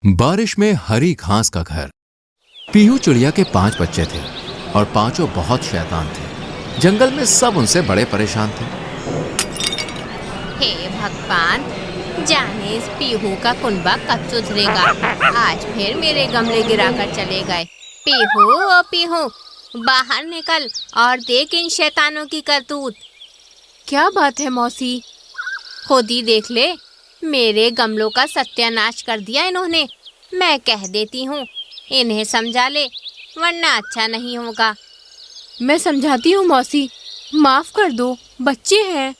बारिश में हरी घास का घर। पीहू चिड़िया के 5 बच्चे थे और पांचों बहुत शैतान थे। जंगल में सब उनसे बड़े परेशान थे। हे भगवान, जाने इस पीहू का कुनबा कब सुधरेगा। आज फिर मेरे गमले गिराकर चले गए। पीहू ओ पीहू, बाहर निकल और देख इन शैतानों की करतूत। क्या बात है मौसी, खुद ही देख ले, मेरे गमलों का सत्यानाश कर दिया इन्होंने। मैं कह देती हूँ इन्हें समझा ले, वरना अच्छा नहीं होगा। मैं समझाती हूँ मौसी, माफ कर दो, बच्चे हैं।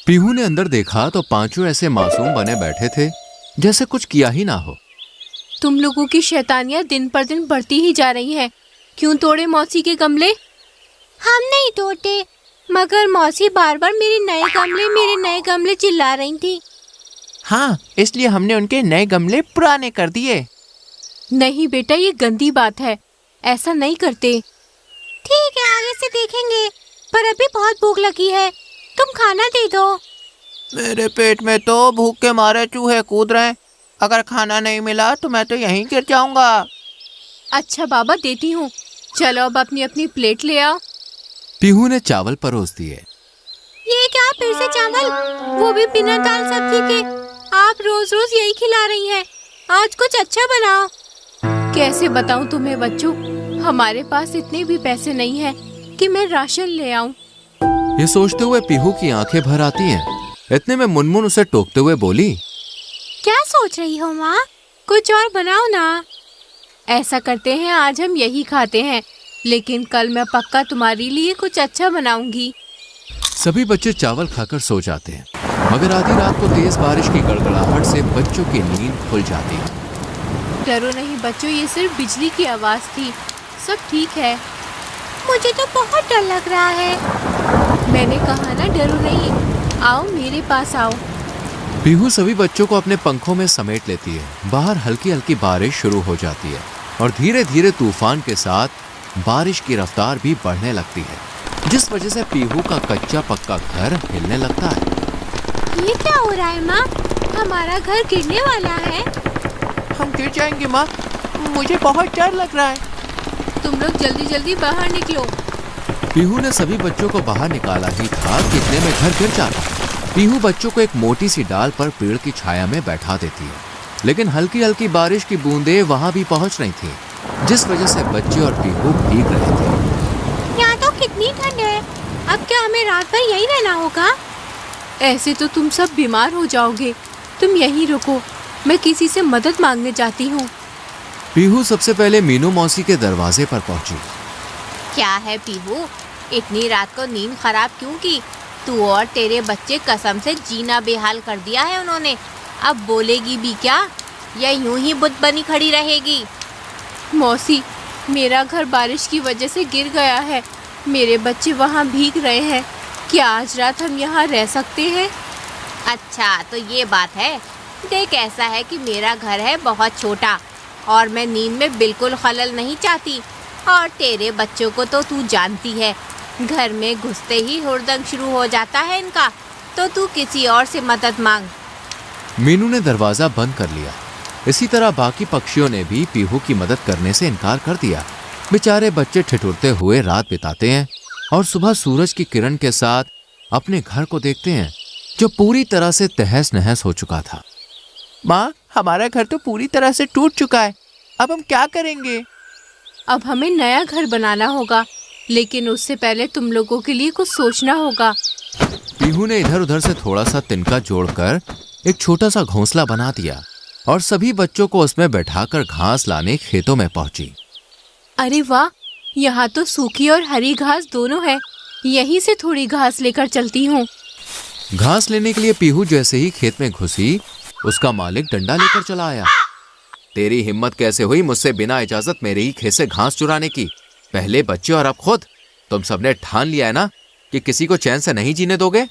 पीहू ने अंदर देखा तो पांचों ऐसे मासूम बने बैठे थे जैसे कुछ किया ही ना हो। तुम लोगों की शैतानियाँ दिन पर दिन बढ़ती ही जा रही हैं। क्यों तोड़े मौसी के गमले? हम नहीं तोड़ते, मगर मौसी बार बार मेरे नए गमले चिल्ला रही थी। हाँ, इसलिए हमने उनके नए गमले पुराने कर दिए। नहीं बेटा, ये गंदी बात है, ऐसा नहीं करते। ठीक है, आगे से देखेंगे, पर अभी बहुत भूख लगी है, तुम खाना दे दो। मेरे पेट में तो भूख के मारे चूहे कूद रहे हैं। अगर खाना नहीं मिला तो मैं तो यहीं गिर जाऊंगा। अच्छा बाबा, देती हूँ। चलो अब अपनी अपनी प्लेट ले आओ। पीहू ने चावल परोस दिए। ये क्या फिर से चावल, वो भी बिना दाल सब्जी के? आप रोज रोज यही खिला रही हैं। आज कुछ अच्छा बनाओ। कैसे बताऊं तुम्हें बच्चों, हमारे पास इतने भी पैसे नहीं हैं कि मैं राशन ले आऊं। ये सोचते हुए पीहू की आंखें भर आती हैं। इतने में मुनमुन उसे टोकते हुए बोली, क्या सोच रही हो माँ? कुछ और बनाओ ना। ऐसा करते हैं, आज हम यही खाते हैं, लेकिन कल मैं पक्का तुम्हारे लिए कुछ अच्छा बनाऊंगी। सभी बच्चे चावल खाकर सो जाते हैं, मगर आधी रात को तेज बारिश की गड़गड़ाहट से बच्चों की नींद खुल जाती है। डरो नहीं बच्चों, ये सिर्फ बिजली की आवाज थी, सब ठीक है। मुझे तो बहुत डर लग रहा है। मैंने कहा ना, डरो नहीं, आओ मेरे पास आओ। पीहू सभी बच्चों को अपने पंखों में समेट लेती है। बाहर हल्की हल्की बारिश शुरू हो जाती है और धीरे धीरे तूफान के साथ बारिश की रफ्तार भी बढ़ने लगती है, जिस वजह से पीहू का कच्चा पक्का घर हिलने लगता है। ये क्या हो रहा है माँ? हमारा घर गिरने वाला है। हम गिर जाएंगे माँ, मुझे बहुत डर लग रहा है। तुम लोग जल्दी जल्दी बाहर निकलो। पीहू ने सभी बच्चों को बाहर निकाला ही था कि इतने में घर गिर जाता। पीहू बच्चों को एक मोटी सी डाल पर पेड़ की छाया में बैठा देती है, लेकिन हल्की हल्की बारिश की बूंदें वहां भी पहुंच रही थी, जिस वजह से बच्चे और पीहू भीग रहे थे। यहाँ तो कितनी ठंड है, अब क्या हमें रात भर यहीं रहना होगा? ऐसे तो तुम सब बीमार हो जाओगे, तुम यहीं रुको, मैं किसी से मदद मांगने जाती हूँ। पीहू सबसे पहले मीनू मौसी के दरवाजे पर पहुंची। क्या है पीहू, इतनी रात को नींद खराब क्यों की? तू और तेरे बच्चे कसम से जीना बेहाल कर दिया है उन्होंने। अब बोलेगी भी क्या, या यूं ही बुत बनी खड़ी रहेगी? मौसी, मेरा घर बारिश की वजह से गिर गया है, मेरे बच्चे वहाँ भीग रहे हैं। क्या आज रात हम यहाँ रह सकते हैं? अच्छा तो ये बात है। देख, ऐसा है कि मेरा घर है बहुत छोटा और मैं नींद में बिल्कुल खलल नहीं चाहती, और तेरे बच्चों को तो तू जानती है, घर में घुसते ही हुड़दंग शुरू हो जाता है इनका। तो तू किसी और से मदद मांग। मीनू ने दरवाजा बंद कर लिया। इसी तरह बाकी पक्षियों ने भी पीहू की मदद करने से इनकार कर दिया। बेचारे बच्चे ठिठुरते हुए रात बिताते हैं और सुबह सूरज की किरण के साथ अपने घर को देखते हैं, जो पूरी तरह से तहस नहस हो चुका था। माँ, हमारा घर तो पूरी तरह से टूट चुका है, अब हम क्या करेंगे? अब हमें नया घर बनाना होगा, लेकिन उससे पहले तुम लोगों के लिए कुछ सोचना होगा। पीहू ने इधर उधर से थोड़ा सा तिनका जोड़कर एक छोटा सा घोंसला बना दिया और सभी बच्चों को उसमें बैठाकर घास लाने खेतों में पहुंची। अरे वाह, यहाँ तो सूखी और हरी घास दोनों है, यहीं से थोड़ी घास लेकर चलती हूँ। घास लेने के लिए पीहू जैसे ही खेत में घुसी, उसका मालिक डंडा लेकर चला आया। तेरी हिम्मत कैसे हुई मुझसे बिना इजाजत मेरे ही खेत से घास चुराने की? पहले बच्चे और अब खुद। तुम सबने ठान लिया है ना कि किसी को चैन से नहीं जीने दोगे?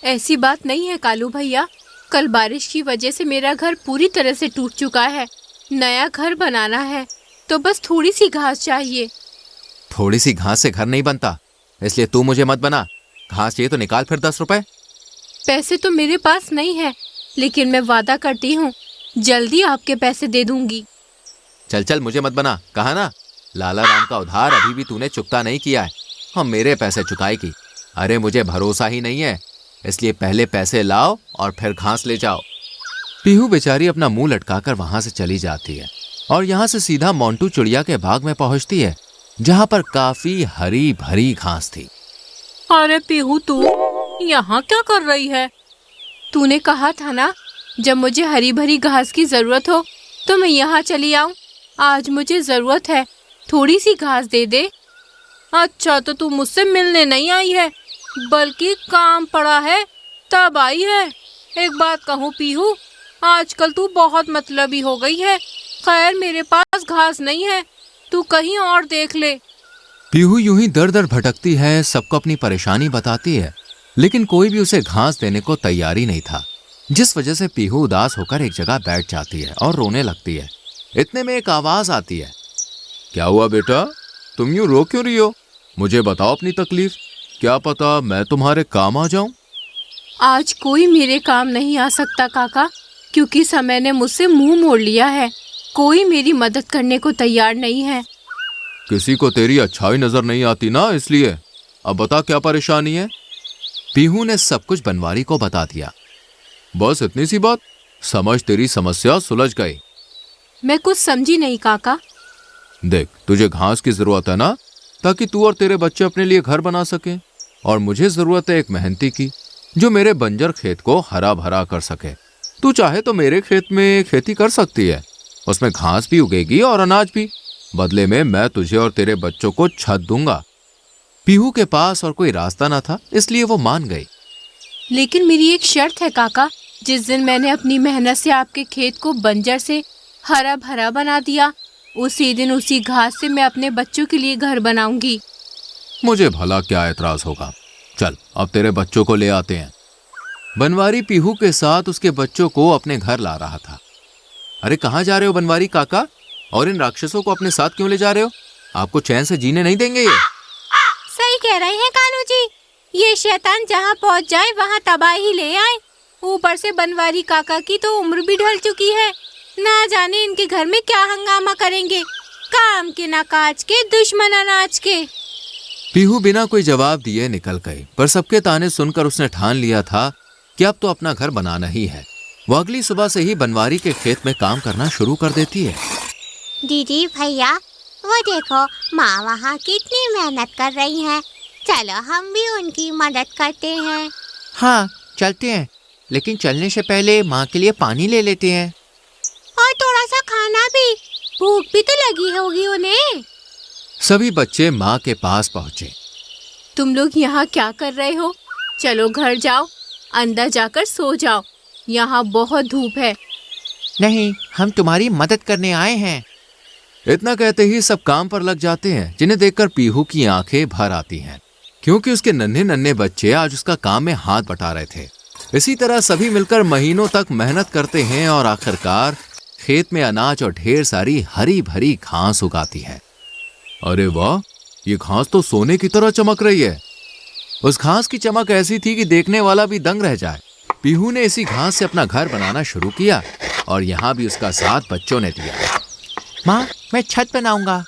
ऐसी बात नहीं है कालू भैया, कल बारिश की वजह से मेरा घर पूरी तरह से टूट चुका है। नया घर बनाना है तो बस थोड़ी सी घास चाहिए। थोड़ी सी घास से घर नहीं बनता, इसलिए तू मुझे मत बना। घास चाहिए तो निकाल फिर 10 रुपए। पैसे तो मेरे पास नहीं है, लेकिन मैं वादा करती हूँ जल्दी आपके पैसे दे दूंगी। चल चल, मुझे मत बना, कहा ना लाला राम का उधार अभी भी तूने चुकता नहीं किया है, हम मेरे पैसे चुकाएगी। अरे मुझे भरोसा ही नहीं है, इसलिए पहले पैसे लाओ और फिर घास ले जाओ। पीहू बेचारी अपना मुंह लटकाकर वहां से चली जाती है और यहाँ से सीधा मोंटू चिड़िया के बाग में पहुंचती है, जहाँ पर काफी हरी भरी घास थी। अरे पीहू, तू यहाँ क्या कर रही है? तूने कहा था ना जब मुझे हरी भरी घास की जरूरत हो तो मैं यहाँ चली आऊं। आज मुझे जरूरत है, थोड़ी सी घास दे दे। अच्छा, तो तू मुझसे मिलने नहीं आई है, बल्कि काम पड़ा है तब आई है। एक बात कहूँ पीहू, आजकल तू बहुत मतलबी हो गई है। खैर, मेरे पास घास नहीं है, तू कहीं और देख ले। पीहू यूं ही दर दर भटकती है, सबको अपनी परेशानी बताती है, लेकिन कोई भी उसे घास देने को तैयार ही नहीं था, जिस वजह से पीहू उदास होकर एक जगह बैठ जाती है और रोने लगती है। इतने में एक आवाज आती है। क्या हुआ बेटा, तुम यूं रो क्यों रही हो? मुझे बताओ अपनी तकलीफ, क्या पता मैं तुम्हारे काम आ जाऊं। आज कोई मेरे काम नहीं आ सकता काका, क्योंकि समय ने मुझसे मुंह मोड़ लिया है। कोई मेरी मदद करने को तैयार नहीं है। किसी को तेरी अच्छाई नजर नहीं आती ना, इसलिए। अब बता क्या परेशानी है। पीहू ने सब कुछ बनवारी को बता दिया। बस इतनी सी बात? समझ तेरी समस्या सुलझ गई। मैं कुछ समझी नहीं काका। देख, तुझे घास की जरूरत है ना, ताकि तू और तेरे बच्चे अपने लिए घर बना सके, और मुझे जरूरत है एक मेहनती की जो मेरे बंजर खेत को हरा भरा कर सके। तू चाहे तो मेरे खेत में खेती कर सकती है, उसमें घास भी उगेगी और अनाज भी। बदले में मैं तुझे और तेरे बच्चों को छत दूंगा। पीहू के पास और कोई रास्ता ना था, इसलिए वो मान गई। लेकिन मेरी एक शर्त है काका, जिस दिन मैंने अपनी मेहनत से आपके खेत को बंजर से हरा भरा बना दिया, उसी दिन उसी घास से मैं अपने बच्चों के लिए घर बनाऊंगी। मुझे भला क्या एतराज होगा। चल, अब तेरे बच्चों को ले आते हैं। बनवारी पीहू के साथ उसके बच्चों को अपने घर ला रहा था। अरे कहाँ जा रहे हो बनवारी काका? और इन राक्षसों को अपने साथ क्यों ले जा रहे हो? आपको चैन से जीने नहीं देंगे ये। सही कह रहे हैं कालू जी, ये शैतान जहाँ पहुँच जाए वहाँ तबाही ले आए। ऊपर से बनवारी काका की तो उम्र भी ढल चुकी है, ना जाने इनके घर में क्या हंगामा करेंगे। काम के ना काज के, दुश्मन अनाज के। पीहू बिना कोई जवाब दिए निकल गई, पर सबके ताने सुनकर उसने ठान लिया था कि अब तो अपना घर बनाना ही है। वो अगली सुबह से ही बनवारी के खेत में काम करना शुरू कर देती है। दीदी भैया, वो देखो माँ वहाँ कितनी मेहनत कर रही हैं। चलो हम भी उनकी मदद करते हैं। हाँ, चलते हैं, लेकिन चलने से पहले माँ के लिए पानी ले लेते हैं। और थोड़ा सा खाना भी, भूख भी तो लगी होगी उन्हें। सभी बच्चे माँ के पास पहुँचे। तुम लोग यहाँ क्या कर रहे हो? चलो घर जाओ, अंदर जाकर सो जाओ, यहाँ बहुत धूप है। नहीं, हम तुम्हारी मदद करने आए हैं। इतना कहते ही सब काम पर लग जाते हैं, जिन्हें देखकर पीहू की आंखें भर आती हैं, क्योंकि उसके नन्हे नन्हे बच्चे आज उसका काम में हाथ बटा रहे थे। इसी तरह सभी मिलकर महीनों तक मेहनत करते हैं और आखिरकार खेत में अनाज और ढेर सारी हरी भरी घास उगाती है। अरे वाह, ये घास तो सोने की तरह चमक रही है। उस घास की चमक ऐसी थी कि देखने वाला भी दंग रह जाए। पीहू ने इसी घास से अपना घर बनाना शुरू किया और यहाँ भी उसका साथ बच्चों ने दिया। माँ, मैं छत बनाऊंगा।